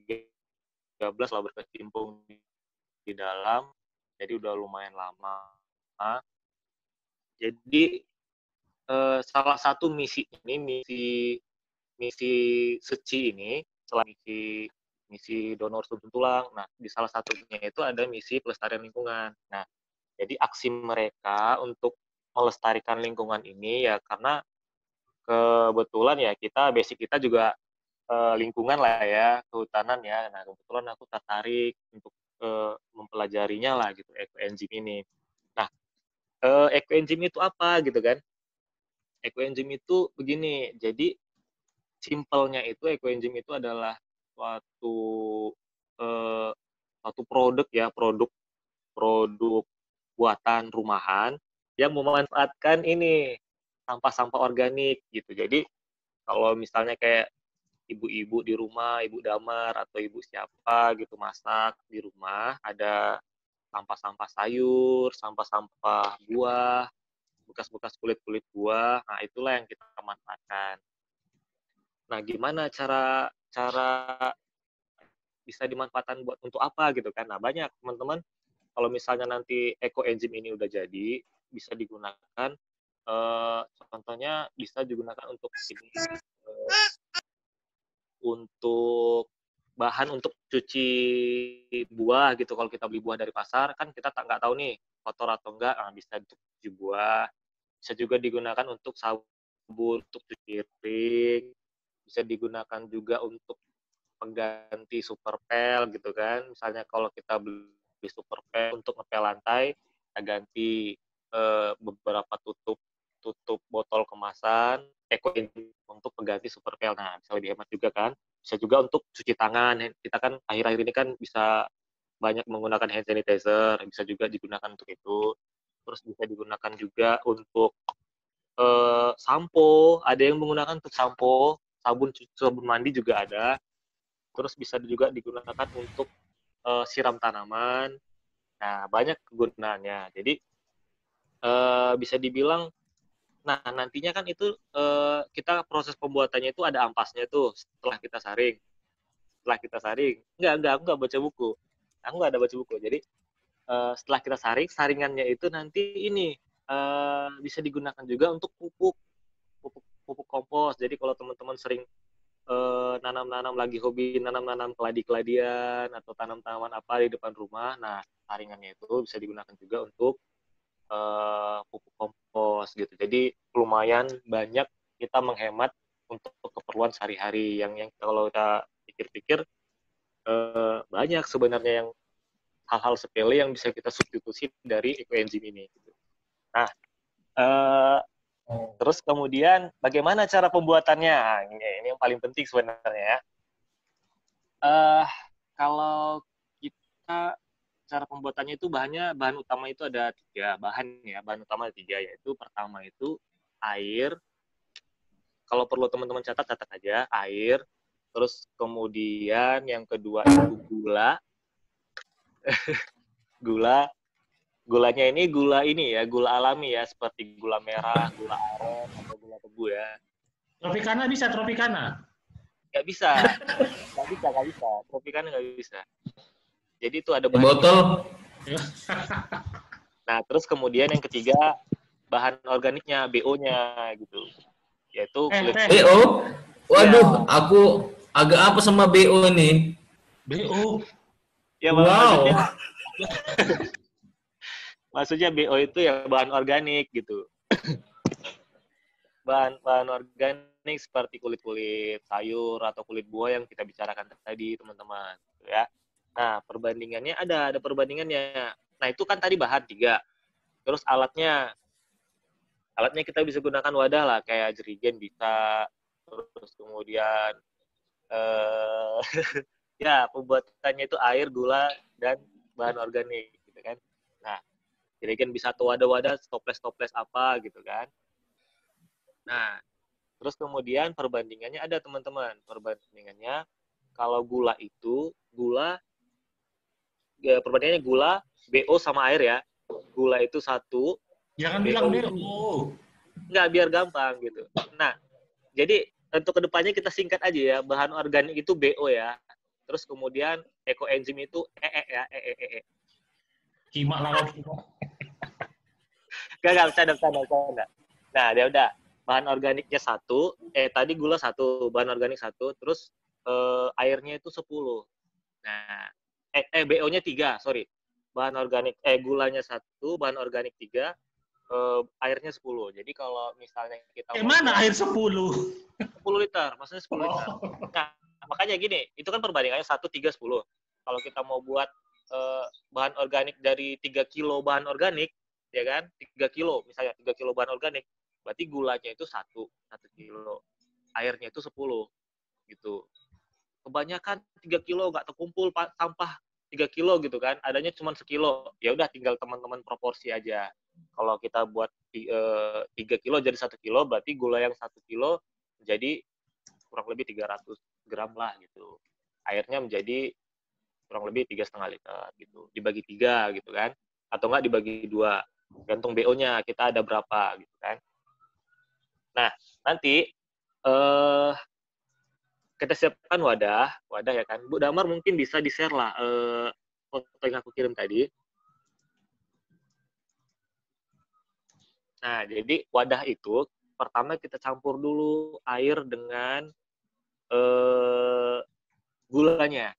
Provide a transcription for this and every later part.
2013 lah berkecimpung di dalam, jadi udah lumayan lama. Jadi salah satu misi ini, misi SECI ini, selain misi donor sum tulang, nah di salah satunya itu ada misi pelestarian lingkungan. Nah, jadi aksi mereka untuk melestarikan lingkungan ini ya karena kebetulan ya basic kita juga lingkungan lah ya, kehutanan ya. Nah, kebetulan aku tertarik untuk mempelajarinya lah gitu, ekoenzim ini. Nah, ekoenzim itu apa gitu kan? Ekoenzim itu begini, jadi simpelnya itu ekoenzim itu adalah suatu eh, suatu produk ya, produk buatan rumahan yang memanfaatkan ini sampah-sampah organik gitu. Jadi kalau misalnya kayak ibu-ibu di rumah, ibu damar atau ibu siapa gitu masak di rumah, ada sampah-sampah sayur, sampah-sampah buah, bekas-bekas kulit-kulit buah, nah itulah yang kita manfaatkan. Nah, gimana cara cara bisa dimanfaatkan buat untuk apa gitu kan? Nah, banyak teman-teman kalau misalnya nanti ekoenzim ini udah jadi bisa digunakan contohnya bisa digunakan untuk ini untuk bahan untuk cuci buah gitu. Kalau kita beli buah dari pasar kan kita nggak tahu nih kotor atau enggak, nah, bisa untuk cuci buah, bisa juga digunakan untuk sabun untuk cuci piring, bisa digunakan juga untuk pengganti super pel gitu kan. Misalnya kalau kita beli super pel untuk ngepel lantai, kita ganti beberapa tutup botol kemasan untuk pengganti super pel. Nah, bisa lebih hemat juga kan. Bisa juga untuk cuci tangan. Kita kan akhir-akhir ini kan bisa banyak menggunakan hand sanitizer, bisa juga digunakan untuk itu. Terus bisa digunakan juga untuk sampo, ada yang menggunakan untuk sampo, sabun mandi juga ada. Terus bisa juga digunakan untuk siram tanaman. Nah, banyak kegunaannya. Jadi bisa dibilang, nah nantinya kan itu kita proses pembuatannya itu ada ampasnya tuh setelah kita saring. Setelah kita saring, aku nggak baca buku. Aku nggak ada baca buku. Jadi setelah kita saring, saringannya itu nanti ini bisa digunakan juga untuk pupuk kompos. Jadi kalau teman-teman sering nanam-nanam lagi hobi nanam-nanam keladi-keladian atau tanam tanaman apa di depan rumah, nah saringannya itu bisa digunakan juga untuk pupuk kompos gitu. Jadi lumayan banyak kita menghemat untuk keperluan sehari-hari yang kalau kita pikir-pikir banyak sebenarnya yang hal-hal sepele yang bisa kita substitusi dari ekoenzim ini. Nah, terus kemudian bagaimana cara pembuatannya? Nah, ini yang paling penting sebenarnya ya. Kalau kita cara pembuatannya itu bahan utama itu ada 3 bahan ya. Bahan utama ada 3, yaitu pertama itu air. Kalau perlu teman-teman catat aja, air. Terus kemudian yang kedua itu gula. Gulanya ini gula alami ya, seperti gula merah, gula aren, atau gula tebu ya. Tropicana bisa, Tropicana? Nggak bisa. Tropicana nggak bisa. Jadi itu ada bahan botol. Nah, terus kemudian yang ketiga bahan organiknya, BO-nya gitu. Yaitu BO? Waduh, ya. Aku agak apa sama BO ini? BO? Ya, wow. Maksudnya BO itu ya bahan organik gitu. bahan organik seperti kulit-kulit sayur atau kulit buah yang kita bicarakan tadi, teman-teman. Ya. Nah, perbandingannya ada perbandingannya. Nah, itu kan tadi bahan 3. Terus alatnya kita bisa gunakan wadah lah, kayak jerigen bisa. Terus kemudian ya pembuatannya itu air, gula, dan bahan organik gitu kan. Nah, jerigen bisa tuh wadah-wadah toples apa gitu kan. Nah, terus kemudian perbandingannya ada, teman-teman. Perbandingannya kalau gula itu perbandingannya gula BO sama air ya. Gula itu 1. Jangan bilang BO. Nggak, biar gampang gitu. Nah, jadi untuk kedepannya kita singkat aja ya. Bahan organik itu BO ya. Terus kemudian ekoenzim itu ya, Kimak lah kau kimak. Gak, bercanda. Nah, dia udah. Bahan organiknya 1, tadi gula 1, bahan organik 1, terus airnya itu 10. Nah, BO-nya 3, sorry. Bahan organik, gulanya 1, bahan organik 3, airnya 10. Jadi kalau misalnya kita Mana air 10? 10 liter, maksudnya 10 liter. Nah, makanya gini, itu kan perbandingannya 1, 3, 10. Kalau kita mau buat bahan organik dari 3 kilo bahan organik, ya kan, 3 kilo, misalnya 3 kilo bahan organik, berarti gulanya itu 1 kilo, airnya itu 10, gitu. Kebanyakan 3 kilo nggak terkumpul sampah 3 kilo gitu kan, adanya cuma sekilo, ya udah tinggal teman-teman proporsi aja. Kalau kita buat 3 kilo jadi 1 kilo, berarti gula yang 1 kilo menjadi kurang lebih 300 gram lah gitu. Airnya menjadi kurang lebih 3,5 liter gitu. Dibagi 3 gitu kan. Atau enggak dibagi 2. Gantung BO-nya kita ada berapa gitu kan. Nah, nanti kita siapkan wadah ya kan. Bu Damar mungkin bisa di-share lah foto yang aku kirim tadi. Nah, jadi wadah itu pertama kita campur dulu air dengan gulanya.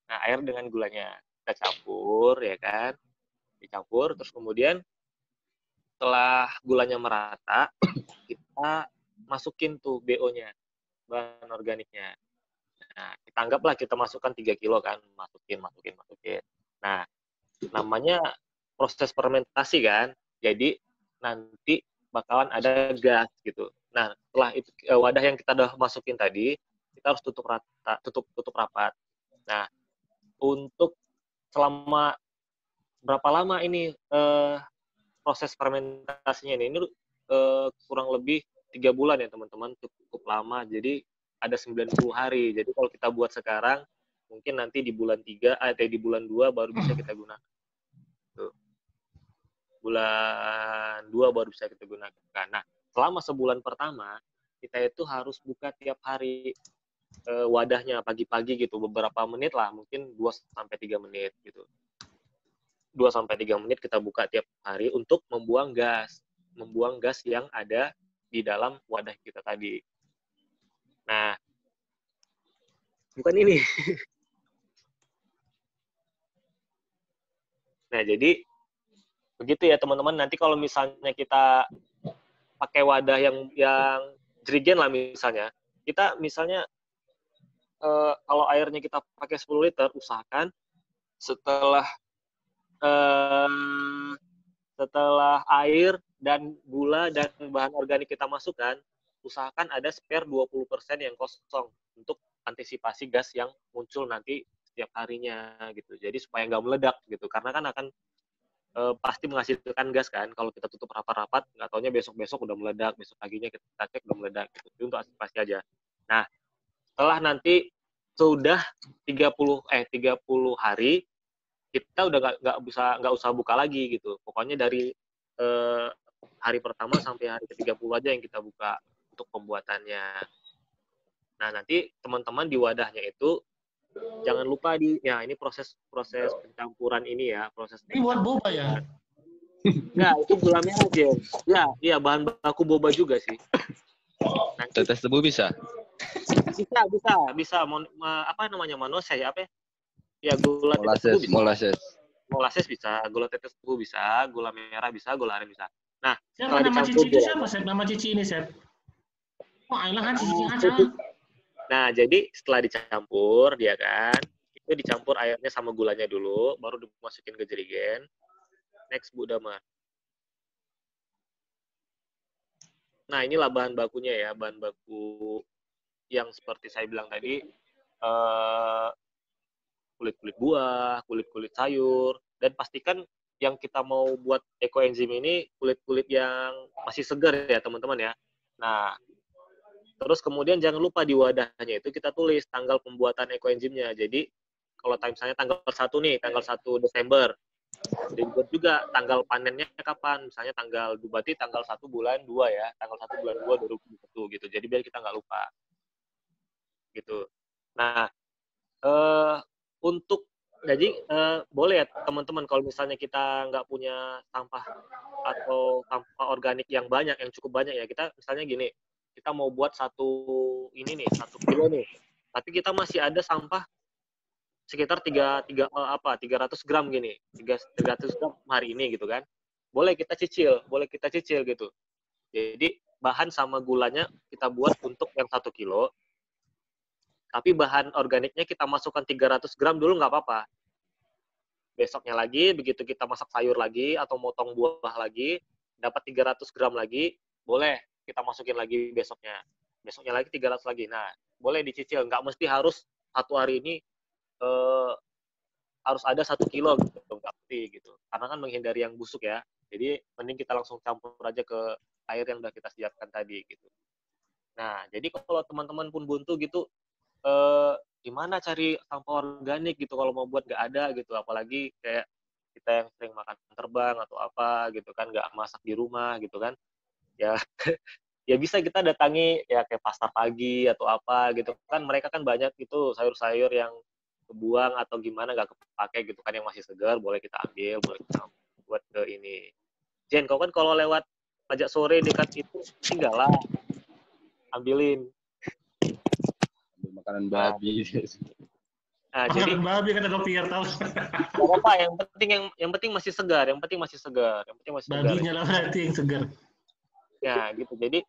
Nah, air dengan gulanya kita campur ya kan. Dicampur terus kemudian setelah gulanya merata, kita masukin tuh BO-nya, bahan organiknya. Nah, kita anggaplah kita masukkan 3 kilo kan, masukin. Nah, namanya proses fermentasi kan, jadi nanti bakalan ada gas gitu. Nah, setelah itu wadah yang kita udah masukin tadi, kita harus tutup rata, tutup rapat. Nah, untuk selama berapa lama ini proses fermentasinya ini kurang lebih 3 bulan ya teman-teman, cukup lama. Jadi ada 90 hari. Jadi kalau kita buat sekarang, mungkin nanti di bulan 3 atau di bulan 2 baru bisa kita gunakan. Tuh. Bulan 2 baru bisa kita gunakan. Nah, selama sebulan pertama, kita itu harus buka tiap hari wadahnya pagi-pagi gitu, beberapa menit lah, mungkin 2-3 menit gitu. 2-3 menit kita buka tiap hari untuk membuang gas yang ada di dalam wadah kita tadi. Nah, bukan ini. Nah, jadi begitu ya teman-teman. Nanti kalau misalnya kita pakai wadah yang jerigen lah misalnya, kita misalnya kalau airnya kita pakai 10 liter, usahakan setelah air dan gula dan bahan organik kita masukkan, usahakan ada spare 20% yang kosong untuk antisipasi gas yang muncul nanti setiap harinya gitu. Jadi supaya nggak meledak gitu. Karena kan akan pasti menghasilkan gas kan. Kalau kita tutup rapat-rapat, nggak taunya besok-besok udah meledak, besok paginya kita cek udah meledak gitu. Itu untuk antisipasi aja. Nah, setelah nanti sudah 30 hari, kita udah nggak usah buka lagi gitu. Pokoknya dari hari pertama sampai hari ke-30 aja yang kita buka untuk pembuatannya. Nah, nanti teman-teman di wadahnya itu jangan lupa ini proses pencampuran ini ya, proses. Ini buat boba ya? Enggak, itu gula merah, Jen. Ya, iya bahan baku boba juga sih. Nanti, Tetes tebu bisa? Bisa. Apa namanya? Manose ya, apa ya? Ya, gula tetes tebu bisa. Molasses bisa, gula tetes tebu bisa, gula merah bisa, gula aren bisa. Nah, siapa nama cici itu siapa, Sep? Nama cici ini, Sep? Oh, ayolah kan cici aja. Nah, jadi setelah dicampur, dia kan, itu dicampur airnya sama gulanya dulu, baru dimasukin ke jerigen. Next, Bu Damar. Nah, inilah bahan bakunya ya, bahan baku yang seperti saya bilang tadi, kulit-kulit buah, kulit-kulit sayur, dan pastikan yang kita mau buat ekoenzim ini kulit-kulit yang masih segar ya teman-teman ya. Nah, terus kemudian jangan lupa di wadahnya itu kita tulis tanggal pembuatan ekoenzimnya. Jadi kalau misalnya tanggal 1 nih, tanggal 1 Desember, dibuat juga tanggal panennya kapan, misalnya berarti tanggal 1 bulan 2 ya, tanggal 1 bulan 2 2021 gitu. Jadi biar kita nggak lupa. Gitu. Nah, Untuk jadi boleh ya teman-teman kalau misalnya kita nggak punya sampah atau sampah organik yang banyak, yang cukup banyak ya, kita misalnya gini, kita mau buat 1 kilo nih, tapi kita masih ada sampah sekitar 300 gram gini, 300 gram hari ini gitu kan, boleh kita cicil gitu. Jadi bahan sama gulanya kita buat untuk yang 1 kilo, tapi bahan organiknya kita masukkan 300 gram dulu nggak apa-apa. Besoknya lagi, begitu kita masak sayur lagi atau motong buah lagi, dapat 300 gram lagi, boleh kita masukin lagi besoknya. Besoknya lagi 300 lagi. Nah, boleh dicicil. Nggak mesti harus 1 hari ini harus ada 1 kilo gitu. Nggak mesti gitu. Karena kan menghindari yang busuk ya. Jadi mending kita langsung campur aja ke air yang udah kita siapkan tadi gitu. Nah, jadi kalau teman-teman pun buntu gitu, gimana cari sampah organik gitu kalau mau buat nggak ada gitu, apalagi kayak kita yang sering makan terbang atau apa gitu kan, nggak masak di rumah gitu kan, ya ya bisa kita datangi ya kayak pasar pagi atau apa gitu kan, mereka kan banyak itu sayur-sayur yang kebuang atau gimana nggak kepake gitu kan, yang masih segar boleh kita ambil, boleh kita buat ke ini. Jen, kau kan kalau lewat pajak sore dekat itu tinggal lah ambilin. Makanan babi. Nah, Makanan jadi babi kan ada Pierre tahu. nggak apa-apa, yang penting masih segar, Babinya lah berarti yang segar. Ya gitu. Jadi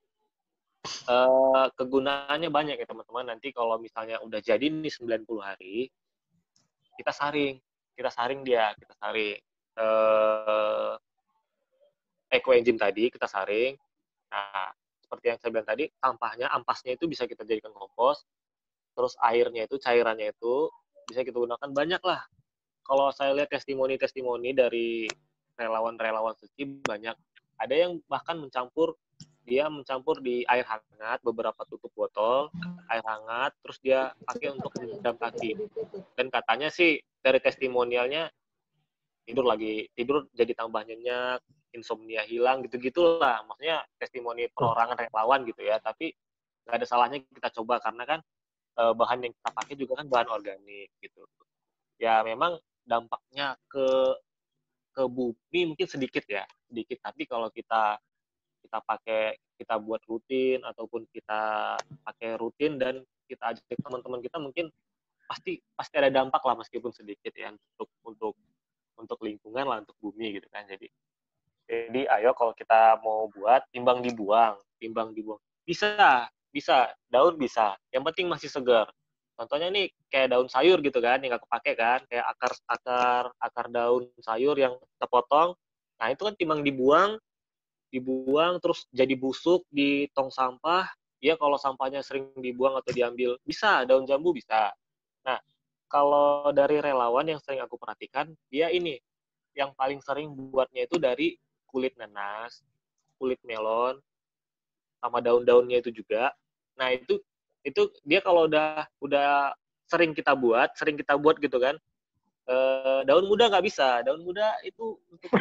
kegunaannya banyak ya teman-teman. Nanti kalau misalnya udah jadi nih 90 hari, kita saring ekoenzim tadi kita saring. Nah, seperti yang saya bilang tadi, ampasnya itu bisa kita jadikan kompos. Terus airnya itu, cairannya itu bisa kita gunakan banyak lah. Kalau saya lihat testimoni-testimoni dari relawan-relawan suci banyak. Ada yang bahkan mencampur di air hangat, beberapa tutup botol, air hangat, terus dia pakai untuk merendam kaki. Dan katanya sih dari testimonialnya tidur jadi tambah nyenyak, insomnia hilang, gitu-gitulah. Maksudnya testimoni perorangan relawan gitu ya. Tapi nggak ada salahnya kita coba karena kan bahan yang kita pakai juga kan bahan organik gitu. Ya memang dampaknya ke bumi mungkin sedikit. Tapi kalau kita buat rutin ataupun kita pakai rutin dan kita ajak teman-teman kita, mungkin pasti ada dampak lah meskipun sedikit ya untuk lingkungan lah, untuk bumi gitu kan. Jadi ayo kalau kita mau buat timbang dibuang bisa daun bisa, yang penting masih segar. Contohnya nih kayak daun sayur gitu kan, yang nggak kepake kan, kayak akar daun sayur yang terpotong. Nah itu kan timbang dibuang terus jadi busuk di tong sampah. Ya kalau sampahnya sering dibuang atau diambil, bisa daun jambu bisa. Nah kalau dari relawan yang sering aku perhatikan, dia ini yang paling sering buatnya itu dari kulit nanas, kulit melon, sama daun-daunnya itu juga. Nah itu dia kalau udah sering kita buat gitu kan. Daun muda nggak bisa, daun muda itu untuk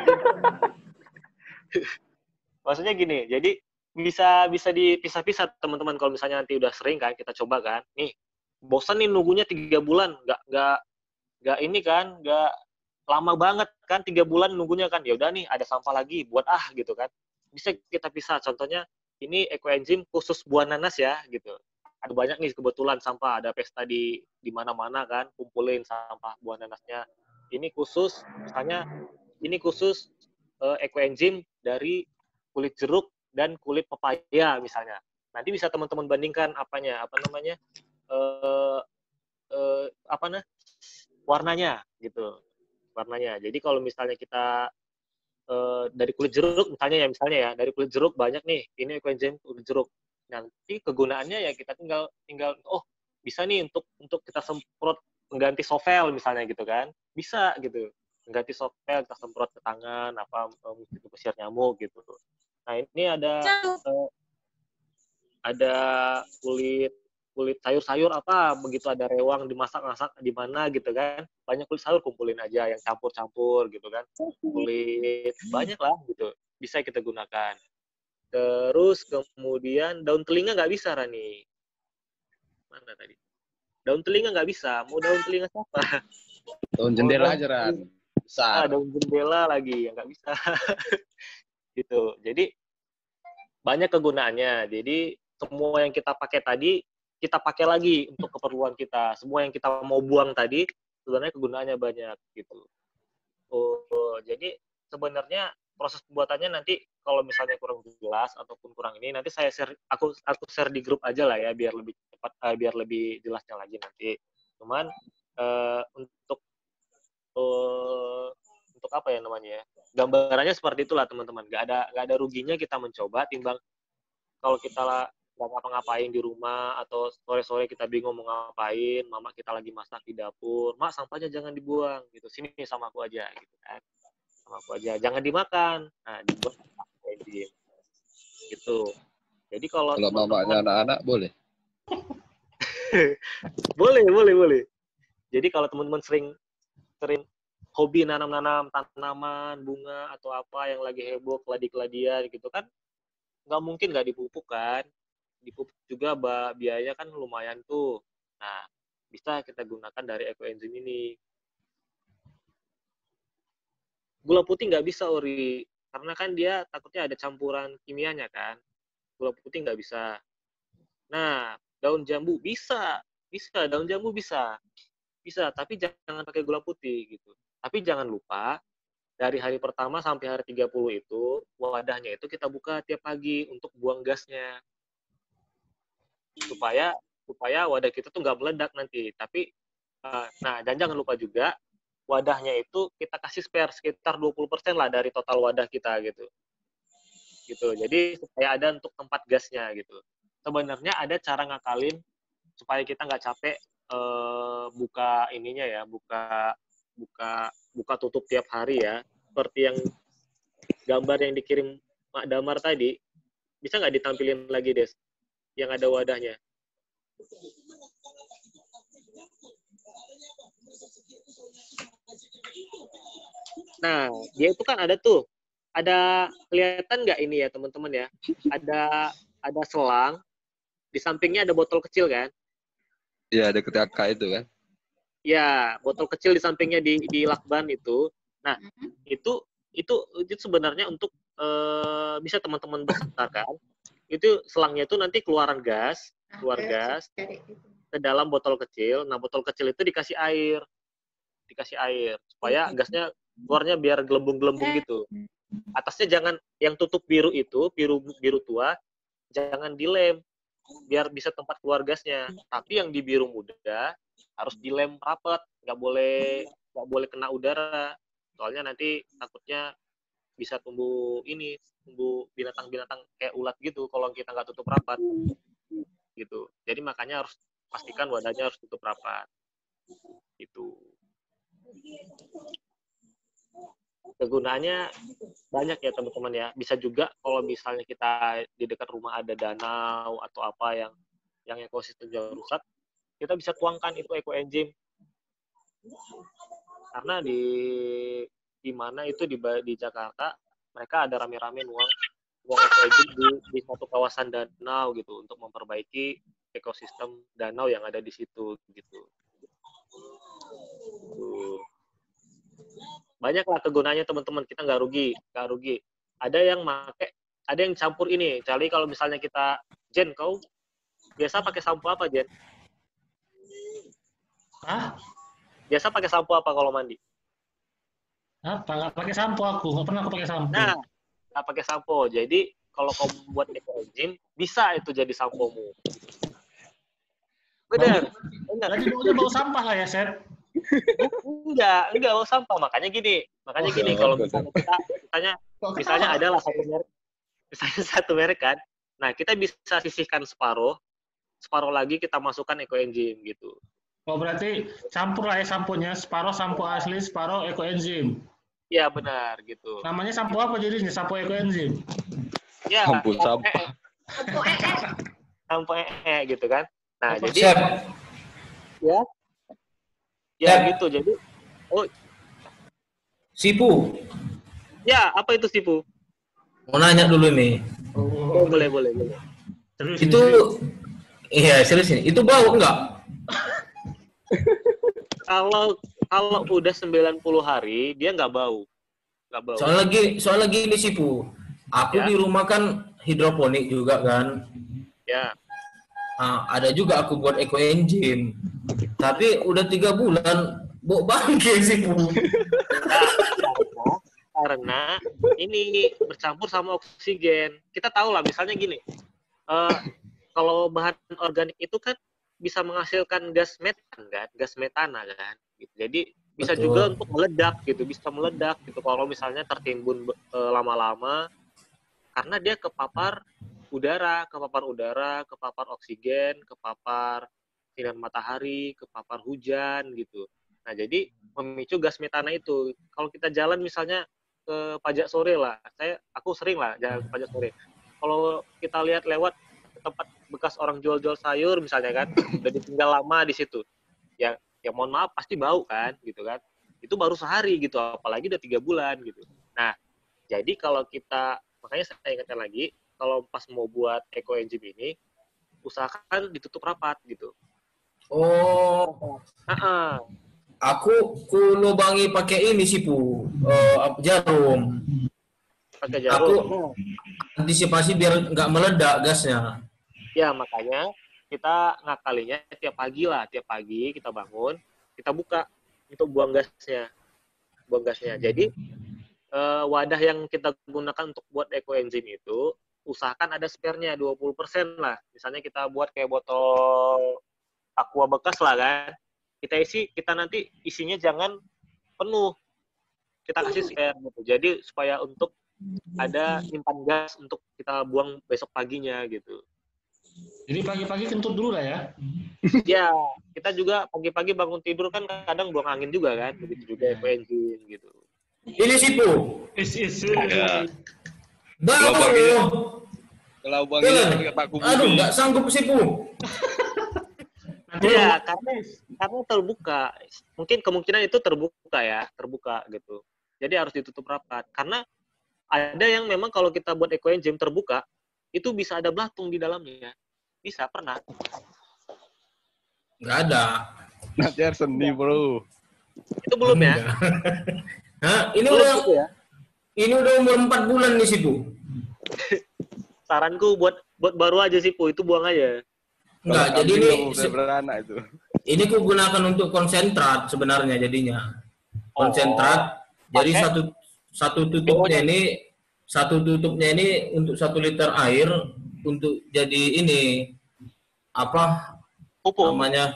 maksudnya gini, jadi bisa dipisah-pisah teman-teman. Kalau misalnya nanti udah sering kan kita coba kan, nih bosan nih nunggunya 3 bulan, nggak ini kan, nggak lama banget kan 3 bulan nunggunya kan, ya udah nih ada sampah lagi buat gitu kan, bisa kita pisah. Contohnya ini ekoenzim khusus buah nanas ya gitu, ada banyak nih kebetulan sampah, ada pesta di mana-mana kan, kumpulin sampah buah nanasnya. Ini khusus misalnya, ekoenzim dari kulit jeruk dan kulit pepaya misalnya. Nanti bisa teman-teman bandingkan warnanya gitu. Jadi kalau misalnya kita dari kulit jeruk misalnya dari kulit jeruk banyak nih, ini ekoenzim kulit jeruk. Nanti kegunaannya ya kita tinggal bisa nih untuk kita semprot mengganti sovel misalnya gitu kan. Bisa gitu. Mengganti sovel kita semprot ke tangan untuk usir nyamuk gitu. Nah, ini ada kulit sayur-sayur begitu ada rewang dimasak-masak di mana gitu kan, banyak kulit sayur kumpulin aja yang campur-campur gitu kan, kulit banyak lah gitu, bisa kita gunakan. Terus kemudian daun telinga nggak bisa, Rani, mana tadi, Daun telinga nggak bisa. Mau daun telinga siapa? Daun jendela aja, Ran. Besar. Daun jendela lagi, nggak bisa. Gitu. Jadi banyak kegunaannya. Jadi semua yang kita pakai tadi, kita pakai lagi untuk keperluan kita. Semua yang kita mau buang tadi, sebenarnya kegunaannya banyak gitu. Jadi sebenarnya proses pembuatannya nanti kalau misalnya kurang jelas ataupun kurang ini, nanti aku share di grup aja lah ya, biar lebih cepat, biar lebih jelasnya lagi nanti. Cuman untuk apa ya namanya ya, gambarannya seperti itulah teman-teman. Gak ada ruginya kita mencoba, timbang kalau kita nggak ngapa-ngapain di rumah atau sore-sore kita bingung mau ngapain, mama kita lagi masak di dapur, mak sampahnya jangan dibuang gitu, sini sama aku aja gitu kan, sama aku aja, jangan dimakan, nah dibuang gitu. Jadi kalau mamanya anak-anak boleh. boleh. Jadi kalau teman-teman sering hobi nanam tanaman, bunga atau apa yang lagi heboh, keladi-keladian gitu kan, nggak mungkin nggak dipupuk kan. Dipupuk juga biaya kan lumayan tuh. Nah, bisa kita gunakan dari ekoenzim ini. Gula putih nggak bisa, Ori. Karena kan dia takutnya ada campuran kimianya kan. Gula putih nggak bisa. Nah, daun jambu bisa. Bisa, daun jambu bisa. Bisa, tapi jangan pakai gula putih gitu. Tapi jangan lupa, dari hari pertama sampai hari 30 itu, wadahnya itu kita buka tiap pagi untuk buang gasnya. Supaya wadah kita tuh nggak meledak nanti. Tapi, dan jangan lupa juga, wadahnya itu kita kasih spare sekitar 20% lah dari total wadah kita gitu. Jadi supaya ada untuk tempat gasnya gitu. Sebenarnya ada cara ngakalin supaya kita nggak capek buka ininya ya, buka tutup tiap hari ya. Seperti yang gambar yang dikirim Mak Damar tadi, bisa nggak ditampilin lagi, Des? Yang ada wadahnya. Nah, dia itu kan ada tuh. Ada kelihatan nggak ini ya, teman-teman ya? Ada selang, di sampingnya ada botol kecil kan? Iya, ada ketika itu kan? Ya, botol kecil di sampingnya di lakban itu. Nah, itu sebenarnya untuk bisa teman-teman besarkan. Itu selangnya itu nanti keluar gas ke dalam botol kecil. Nah, botol kecil itu dikasih air supaya gasnya keluarnya biar gelembung-gelembung gitu. Atasnya jangan, yang tutup biru itu, biru tua, jangan dilem biar bisa tempat keluar gasnya. Tapi yang di biru muda harus dilem rapat, nggak boleh kena udara. Soalnya nanti takutnya bisa tumbuh binatang-binatang kayak ulat gitu kalau kita nggak tutup rapat gitu. Jadi makanya harus pastikan wadahnya harus tutup rapat gitu. Kegunaannya banyak ya teman-teman ya. Bisa juga kalau misalnya kita di dekat rumah ada danau atau apa yang ekosistemnya rusak, kita bisa tuangkan itu ekoenzim. Karena di mana itu di Jakarta, mereka ada rame-rame nuang ekoenzim di satu kawasan danau gitu untuk memperbaiki ekosistem danau yang ada di situ gitu. Banyak lah kegunaannya teman-teman, kita nggak rugi. Ada yang campur ini. Jadi kalau misalnya kita, Jen, kau biasa pakai sampo apa, Jen? Hah? Biasa pakai sampo apa kalau mandi? Nggak pakai sampo aku. Nggak pernah aku pakai sampo. Nah, nggak pakai sampo. Jadi kalau kau buat ekoenzim, bisa itu jadi sampomu. Benar. Jadi bau sampah lah ya, Seth? Enggak bau sampah. Makanya gini, kalau misalnya adalah satu merek kan. Nah, kita bisa sisihkan separuh lagi kita masukkan ekoenzim gitu. Oh, berarti campur lah ya samponya, separuh sampo asli, separuh ekoenzim. Iya, benar gitu. Namanya sampo apa jadinya? Sampo ekoenzim. Ya, Ampun sampah. Sampo gitu kan. Nah, jadi Chef. Ya gitu. Jadi Sipu. Ya, apa itu Sipu? Mau nanya dulu nih. Oh, boleh. Terus Itu iya, serius ini. Itu bau enggak? Kalau kalau udah 90 hari dia nggak bau. Nggak bau. Soal lagi ini sih Bu. Aku Ya. di rumah kan hidroponik juga kan. Ya. Nah, ada juga aku buat eco engine. Tapi udah 3 bulan bau bangke sih Bu. Nah, karena ini bercampur sama oksigen. Kita tahu lah, misalnya gini, kalau bahan organik itu kan bisa menghasilkan gas metan kan, gas metana kan. Gitu. Jadi bisa Betul. juga untuk meledak gitu, bisa meledak gitu. Kalau misalnya tertimbun lama-lama, karena dia kepapar udara, kepapar oksigen, kepapar sinar matahari, kepapar hujan gitu. Nah, jadi memicu gas metana itu. Kalau kita jalan misalnya ke Pajak Sore lah, aku sering lah jalan ke Pajak Sore. Kalau kita lihat lewat tempat bekas orang jual-jual sayur misalnya kan, udah ditinggal lama di situ. Ya mohon maaf pasti bau kan gitu kan. Itu baru sehari gitu, apalagi udah 3 bulan gitu. Nah, jadi kalau kita, makanya saya ingatkan lagi, kalau pas mau buat eco engine ini, usahakan ditutup rapat gitu. Oh, aku lubangi pakai ini sih Bu, jarum. Pakai Aku jarum. antisipasi biar nggak meledak gasnya. Ya, makanya kita ngakalinya tiap pagi kita bangun, kita buka untuk buang gasnya. Jadi wadah yang kita gunakan untuk buat eco engine itu usahakan ada spare-nya 20% lah. Misalnya kita buat kayak botol aqua bekas lah kan. Kita nanti isinya jangan penuh. Kita kasih spare gitu. Jadi supaya untuk ada simpan gas untuk kita buang besok paginya gitu. Jadi pagi-pagi kentut dulu lah ya. Ya, kita juga pagi-pagi bangun tidur kan kadang buang angin juga kan. Begitu juga eco engine gitu. Ini sih Bu. Ya. Bau. Kalau buangnya pakai paku bumi. Aduh, nggak sanggup sih Bu. Iya, karena terbuka. Mungkin kemungkinan itu terbuka gitu. Jadi harus ditutup rapat. Karena ada yang memang kalau kita buat eco engine terbuka, itu bisa ada belatung di dalamnya. Bisa, pernah. Nggak ada. Nanti harus seni bro. Itu belum ya? Hah? Ini Belum udah gitu ya? ini udah umur 4 bulan nih sih Bu. Saranku buat baru aja sih, itu buang aja. Enggak, Kalau jadi kambing ini nggak boleh beranak itu. ini ku gunakan untuk konsentrat sebenarnya jadinya. Konsentrat. Jadi satu tutupnya ini untuk 1 liter air untuk jadi ini apa Pupuk. namanya?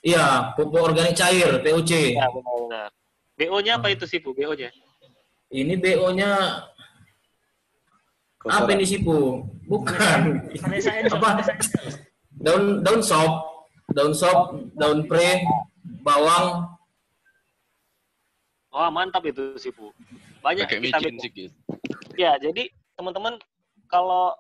Iya, pupuk organik cair (POC). Ya, benar-benar. BO-nya apa itu sih, Bu? BO-nya? Ini BO-nya apa ini sih Bu? Bukan. Apa? Daun sop, daun pre, bawang. Oh, mantap itu sih, Bu. Banyak Pakai vitamin. micin sedikit. Ya, jadi teman-teman kalau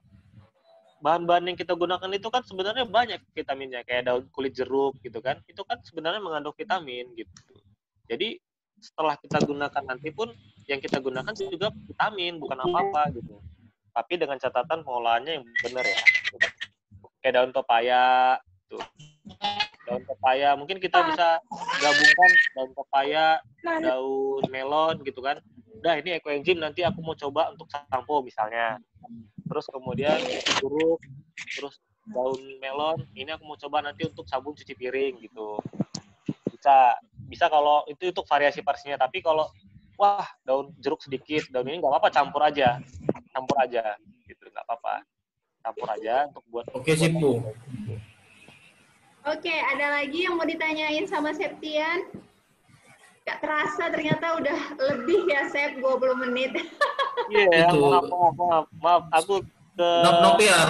bahan-bahan yang kita gunakan itu kan sebenarnya banyak vitaminnya, kayak daun kulit jeruk gitu kan. Itu kan sebenarnya mengandung vitamin gitu. Jadi setelah kita gunakan nanti pun yang kita gunakan juga vitamin, bukan apa-apa gitu. Tapi dengan catatan pengolahannya yang benar ya. Kayak daun pepaya tuh. Daun pepaya mungkin kita bisa gabungkan daun pepaya, daun melon gitu kan. Udah, ini eco engine nanti aku mau coba untuk sampo misalnya. Terus kemudian jeruk, terus daun melon, ini aku mau coba nanti untuk sabun cuci piring gitu. Bisa kalau itu untuk variasi-variasinya. Tapi kalau wah daun jeruk sedikit, daun ini nggak apa-apa, campur aja gitu, nggak apa-apa, campur aja untuk buat. Oke sih Bu. Oke, ada lagi yang mau ditanyain sama Septian? Gak terasa ternyata udah lebih ya, Sep, 20 menit. Iya, Itu. maaf, aku ke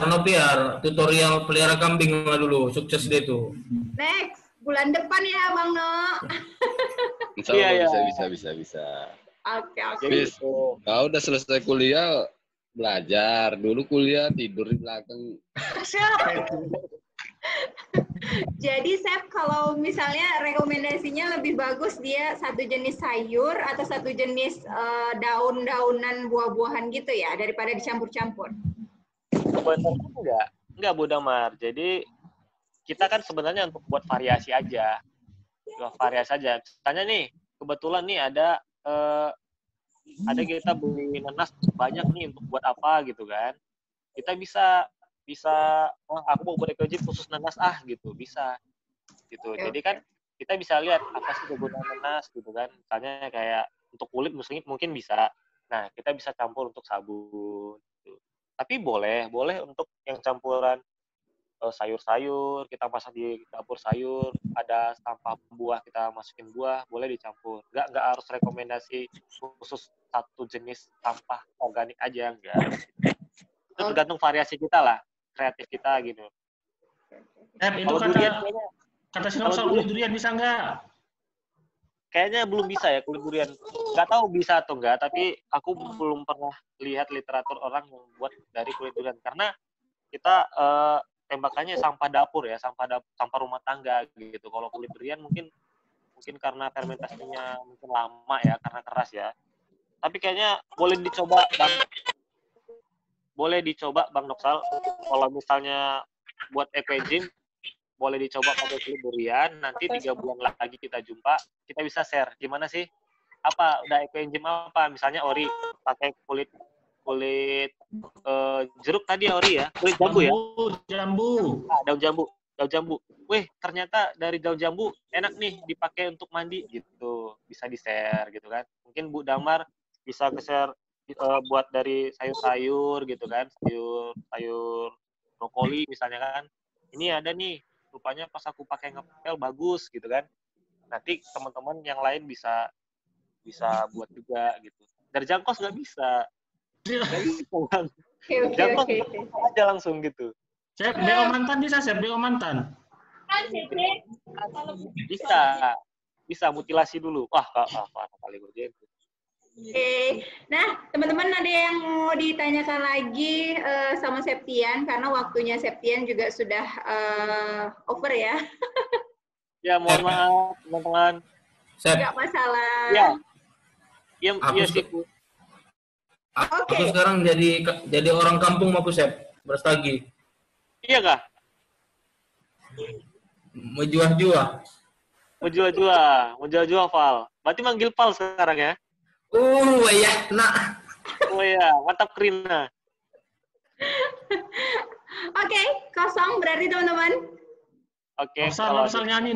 Nopiar, tutorial pelihara kambing lah dulu, sukses deh tuh. Next, bulan depan ya Bang No. Insya Allah bisa. Oke. Bis, kau udah selesai kuliah, belajar. Dulu kuliah tidur di belakang. Siapa itu? Jadi Sep, kalau misalnya rekomendasinya lebih bagus dia satu jenis sayur atau satu jenis daun-daunan buah-buahan gitu ya, daripada dicampur-campur? Sebenarnya enggak Bu Damar. Jadi kita kan sebenarnya untuk buat variasi aja. variasi saja. Misalnya nih, kebetulan nih ada kita beli nanas banyak nih untuk buat apa gitu kan. Kita bisa aku mau buat eco gym khusus nanas gitu, bisa gitu. Jadi kan kita bisa lihat apa sih kegunaan nanas gitu kan. Misalnya kayak untuk kulit mungkin bisa. Nah, kita bisa campur untuk sabun gitu. Tapi boleh untuk yang campuran sayur-sayur, kita masak di dapur sayur, ada sampah buah, kita masukin buah, boleh dicampur. Nggak harus rekomendasi khusus satu jenis sampah organik aja, enggak. Itu tergantung variasi kita lah, kreatif kita gitu. Itu kata Sinopsal kulit durian bisa nggak? Kayaknya belum bisa ya kulit durian. Nggak tahu bisa atau enggak, tapi aku belum pernah lihat literatur orang yang buat dari kulit durian. Karena kita tembakannya sampah dapur ya, sampah rumah tangga gitu. Kalau kulit durian mungkin karena fermentasinya mungkin lama ya, karena keras ya. Tapi kayaknya boleh dicoba Bang Noksal. Kalau misalnya buat eco gym, boleh dicoba pakai kulit durian. Nanti 3 bulan lagi kita jumpa, kita bisa share gimana sih? Apa udah eco gym apa? Misalnya Ori pakai kulit jeruk tadi ya Ori ya, kulit jambu. Daun jambu. Wih, ternyata dari daun jambu enak nih dipakai untuk mandi gitu. Bisa di-share gitu kan. Mungkin Bu Damar bisa ke-share buat dari sayur-sayur gitu kan, sayur brokoli misalnya kan. Ini ada nih, rupanya pas aku pakai ngepel bagus gitu kan. Nanti teman-teman yang lain bisa buat juga gitu. Dari Jangkos nggak bisa. Jangkos aja langsung gitu. Chef, BO mantan bisa, Chef, BO mantan. Bisa mutilasi dulu. Wah, kali gue. Oke, nah teman-teman ada yang mau ditanyakan lagi sama Septian karena waktunya Septian juga sudah over ya. Ya mohon maaf teman-teman. Nggak masalah. Iya sih Bu. Aku sekarang jadi orang kampung mau Sep, berstagi. Iya kah? Menjual-jual. Menjual-jual Val. Berarti manggil Pal sekarang ya? Ya, nak. Oh ya, mantap Krina. Oke, kosong berarti teman-teman. Oke. Noksal nyanyi,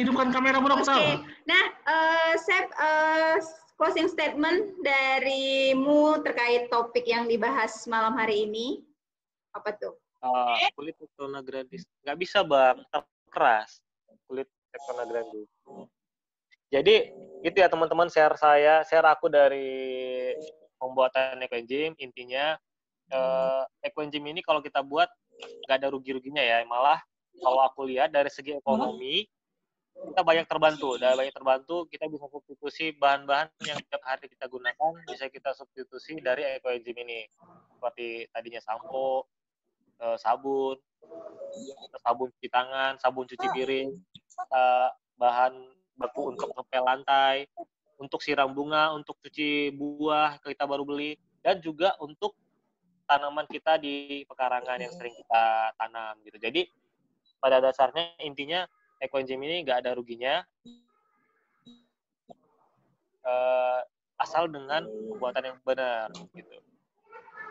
hidupkan kamera Noksal. Oke, nah, Sep, closing statement darimu terkait topik yang dibahas malam hari ini, apa tuh? Kulit Tectona grandis. Nggak bisa Bang, keras. Kulit Tectona grandis. Jadi, itu ya teman-teman share aku dari pembuatan eco gym. Intinya, eco gym ini kalau kita buat, nggak ada rugi-ruginya ya. Malah, kalau aku lihat dari segi ekonomi, kita banyak terbantu, kita bisa substitusi bahan-bahan yang setiap hari kita gunakan, bisa kita substitusi dari eco gym ini. Seperti tadinya sampo, sabun cuci tangan, sabun cuci piring, bahan baku untuk ngepel lantai, untuk siram bunga, untuk cuci buah kita baru beli, dan juga untuk tanaman kita di pekarangan yang sering kita tanam gitu. Jadi pada dasarnya intinya eco gym ini nggak ada ruginya, asal dengan pembuatan yang benar gitu.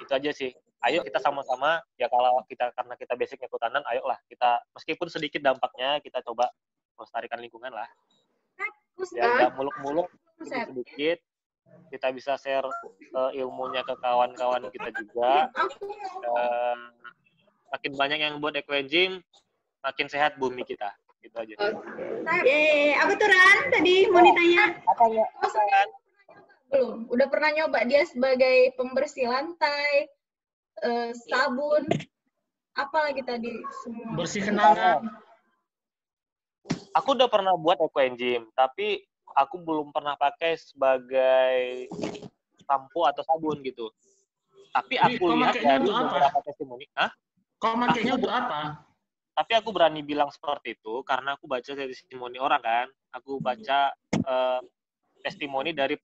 Itu aja sih. Ayo kita sama-sama ya, karena kita basicnya kehutanan, ayolah kita meskipun sedikit dampaknya kita coba melestarikan lingkungan lah. Ya nggak muluk-muluk, sedikit kita bisa share ilmunya ke kawan-kawan kita juga. Makin banyak yang buat eco gym, makin sehat bumi kita. Gitu aja. Apa tuh Ran? Tadi mau ditanya. Belum. Udah pernah nyoba dia sebagai pembersih lantai, sabun, apa lagi tadi semua? Bersih kenangan. Aku udah pernah buat eco gym, tapi aku belum pernah pakai sebagai sampo atau sabun gitu. Tapi aku lihat dari beberapa testimoni. Kau makainya untuk apa? Tapi aku berani bilang seperti itu karena aku baca testimoni orang kan. Aku baca testimoni dari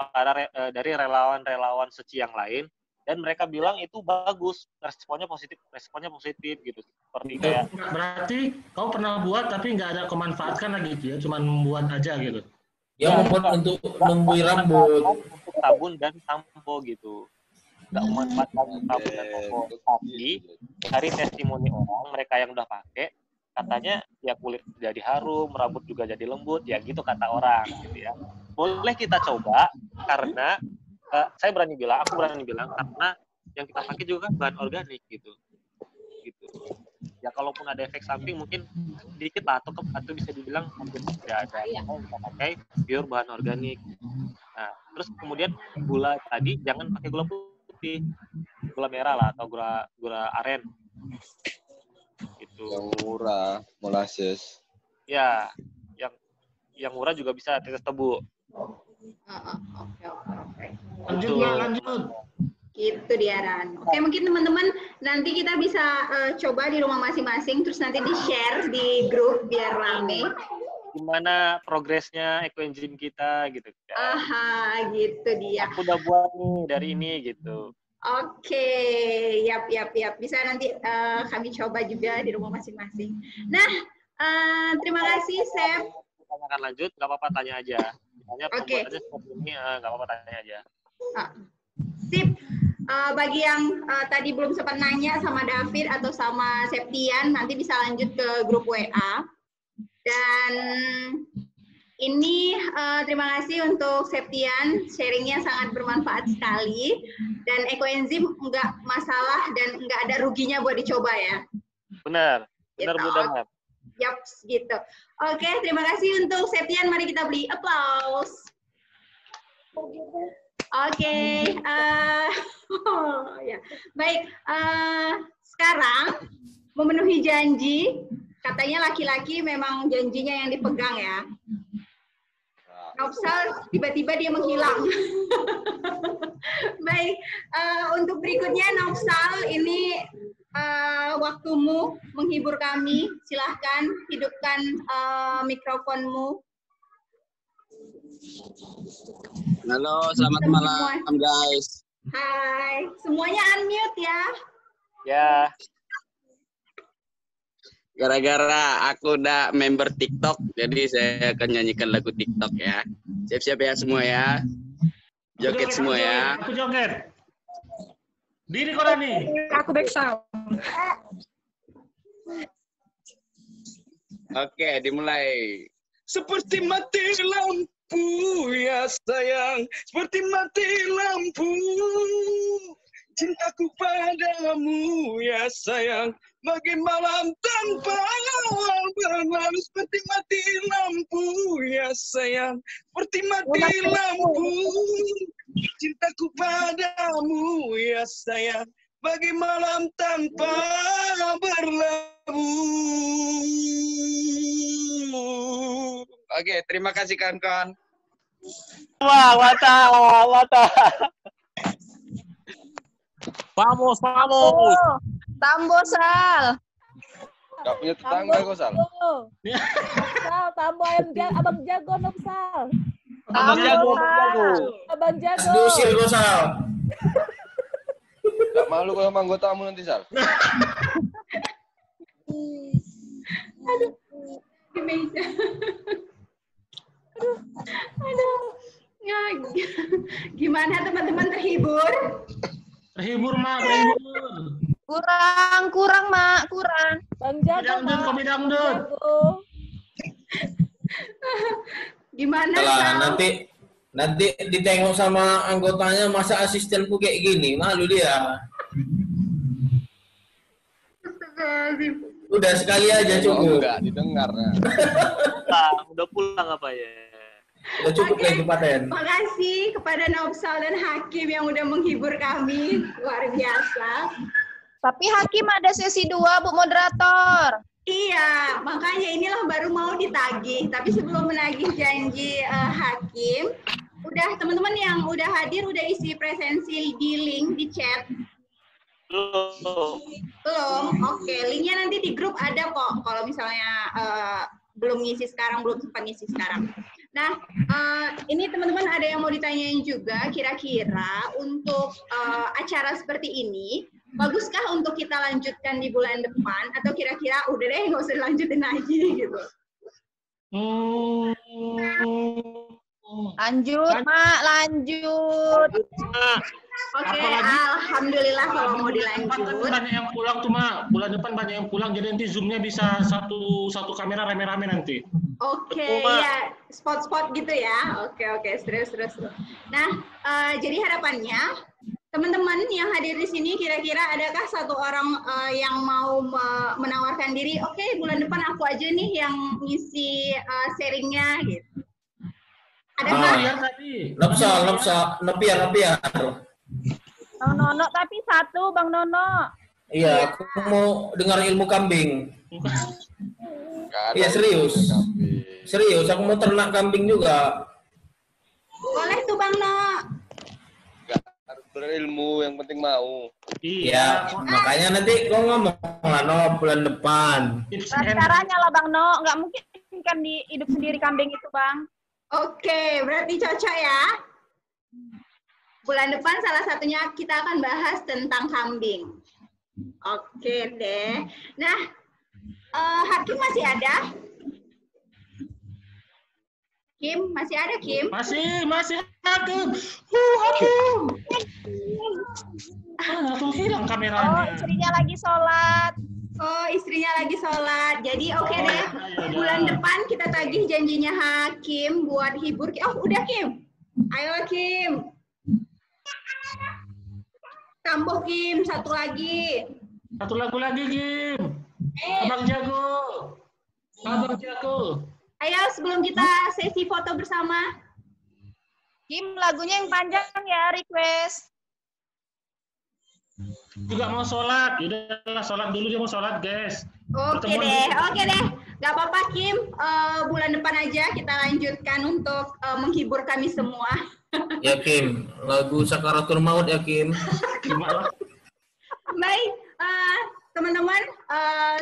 relawan-relawan suci yang lain. dan mereka bilang itu bagus, responnya positif gitu. Seperti kayak Berarti kau pernah buat tapi nggak ada kemanfaatkan lagi gitu ya, cuma membuat aja gitu. Dia membuat untuk numbuhi rambut. untuk sabun dan sampo gitu. Nggak memanfaatkan sabun dan sampo. Tapi dari testimoni orang, mereka yang udah pakai, katanya ya kulit jadi harum, rambut juga jadi lembut, ya gitu kata orang gitu ya. Boleh kita coba karena aku berani bilang karena yang kita pakai juga kan bahan organik gitu. Ya kalaupun ada efek samping mungkin dikit lah atau bisa dibilang hampir tidak ada. Kita pakai pure bahan organik. Nah, terus kemudian gula tadi jangan pakai gula putih, gula merah lah atau gula aren. Gitu. Yang murah, molasses. Ya, yang murah juga bisa tetes tebu. Oke. Lanjut. Gitu dia, Ran. Oke, mungkin teman-teman nanti kita bisa coba di rumah masing-masing, terus nanti di-share di grup biar rame. Gimana progresnya ekoenzim kita gitu. Aha, gitu dia. Aku udah buat nih dari ini gitu. Oke, yap. Bisa nanti kami coba juga di rumah masing-masing. Nah, terima kasih, Sep. Tanyakan lanjut, nggak apa-apa tanya aja. Misalnya pembuatannya seperti ini, nggak apa-apa tanya aja. Sip. Bagi yang tadi belum sempat nanya sama David atau sama Septian, nanti bisa lanjut ke grup WA. Dan ini terima kasih untuk Septian, sharingnya sangat bermanfaat sekali. Dan ekoenzim nggak masalah dan nggak ada ruginya buat dicoba ya. Benar Bu Damar. Yap, gitu. Oke, terima kasih untuk Septian. Mari kita beri applause. Oke, ya. Baik, sekarang memenuhi janji, katanya laki-laki memang janjinya yang dipegang ya. Nopsal tiba-tiba dia menghilang. Baik, untuk berikutnya Nopsal ini waktumu menghibur kami. Silahkan hidupkan mikrofonmu. Halo, selamat malam guys. Hai, semuanya unmute ya. Ya. Gara-gara aku udah member TikTok, jadi saya akan nyanyikan lagu TikTok ya. Siap-siap ya semua ya. Joget semua ya. Aku joget. Diri kau nih. Aku back sound. Oke, dimulai. Seperti mati lampu ya sayang, seperti mati lampu. Cintaku padamu ya sayang, bagai malam tanpa berlalu. Seperti mati lampu ya sayang, seperti mati lampu. Cintaku padamu ya sayang, bagai malam tanpa berlalu. Oke, terima kasih kawan-kawan. Wah, mata. Vamos. Tambo, Sal. Gak punya tetangga kok, Sal. Sal, Tambo abang jago dong, Sal. Abang jago. Abang jago. Diusir kok, Sal. Gak malu kalau sama anggotamu nanti, Sal. Aduh, di meja. Aduh. Ya, gimana teman-teman, terhibur? Terhibur, Mak. Terhibur. Kurang, Mak. Kurang. Bang jago, Mak. Kopi dangdut. Gimana? Lah, nanti ditengok sama anggotanya, masa asistenku kayak gini, malu dia. Udah sekali aja cukup. Enggak didengar. Udah pulang apa ya? Udah cukup lagi paten. Makasih kepada Nopsal dan Hakim yang udah menghibur kami, luar biasa. Tapi Hakim ada sesi 2, Bu Moderator. Iya, makanya inilah baru mau ditagih. Tapi sebelum menagih janji Hakim, udah teman-teman yang udah hadir udah isi presensi di link di chat. Belum? Oke, linknya nanti di grup ada kok. Kalau misalnya belum ngisi sekarang, belum sempat ngisi sekarang. Nah, ini teman-teman ada yang mau ditanyain juga, kira-kira untuk acara seperti ini, baguskah untuk kita lanjutkan di bulan depan, atau kira-kira udah deh nggak usah dilanjutin lagi gitu? Lanjut, Mak, lanjut. Oke, Apalagi- alhamdulillah kalau mau Bulan depan kan dilanjut. banyak yang pulang tuh, Mak. Bulan depan banyak yang pulang, jadi nanti Zoom-nya bisa satu kamera rame-rame nanti. Oke, Betul, Mak. ya spot-spot gitu ya. Oke, terus. Nah, jadi harapannya teman-teman yang hadir di sini kira-kira adakah satu orang yang mau menawarkan diri? Oke, bulan depan aku aja nih yang ngisi sharingnya gitu. Ada Ah. nggak? Biar tadi. Napsa, nepiar. Bang Nono, tapi satu, Bang Nono. Iya, aku mau dengar ilmu kambing. Nggak ada Iya, serius. kambing. Serius, aku mau ternak kambing juga. Boleh tuh Bang No. Nggak harus berilmu, yang penting mau. Ya, makanya nanti kau ngomong lah, no, bulan depan. Tips Nah, and- caranya lah, Bang No. Nggak mungkin kan hidup sendiri kambing itu, Bang. Oke, berarti cocok ya. Bulan depan salah satunya kita akan bahas tentang kambing. Oke deh. Nah, Hakim masih ada? Kim, masih ada Kim? Masih Hakim. Hakim. Langsung hilang Oh, kameranya. istrinya lagi sholat. Oh, istrinya lagi sholat. Jadi oke deh. ya udah. Bulan depan kita tagih janjinya Hakim buat hibur. Oh, udah Kim. Ayo Kim. Tambah Kim, satu lagi. Satu lagu lagi, Kim. Abang jago. Ayo sebelum kita sesi foto bersama. Kim, lagunya yang panjang ya, request. Juga mau sholat. Yaudah, sholat dulu, dia mau sholat, guys. Oke deh. Gak apa-apa Kim. Bulan depan aja kita lanjutkan untuk menghibur kami semua. Ya, Kim. Lagu Sakaratul Maut ya, Kim. Gimana? Baik, teman-teman,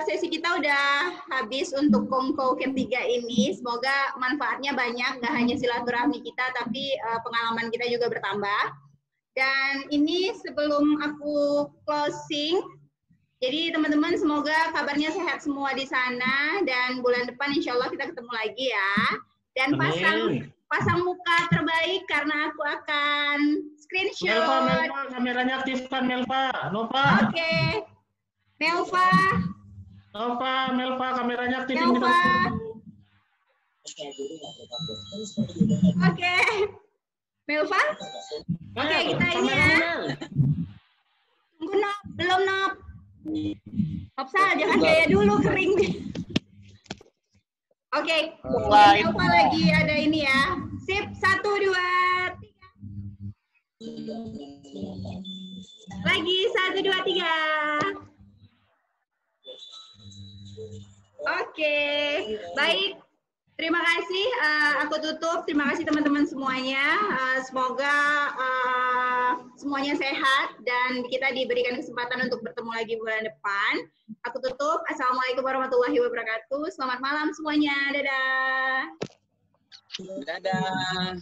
sesi kita udah habis untuk Kongko ketiga ini. Semoga manfaatnya banyak, nggak hanya silaturahmi kita, tapi pengalaman kita juga bertambah. Dan ini sebelum aku closing, jadi teman-teman semoga kabarnya sehat semua di sana, dan bulan depan insya Allah kita ketemu lagi ya. Dan pasang muka terbaik karena aku akan screenshot. Melva, kameranya aktifkan, Melva. Nova. Oke. Melva, kameranya aktifin. Melva. Oke. Melva? Oke, kita ini ya. Tunggu Nop, belum Nop. Nopsal, jangan gaya dulu, kering. Oke, Melva lagi ada ini ya. Sip, 1, 2, 3. Lagi, 1, 2, 3. Oke, baik. Terima kasih. Aku tutup. Terima kasih teman-teman semuanya. Semoga semuanya sehat dan kita diberikan kesempatan untuk bertemu lagi bulan depan. Aku tutup. Assalamualaikum warahmatullahi wabarakatuh. Selamat malam semuanya. Dadah. Dadah.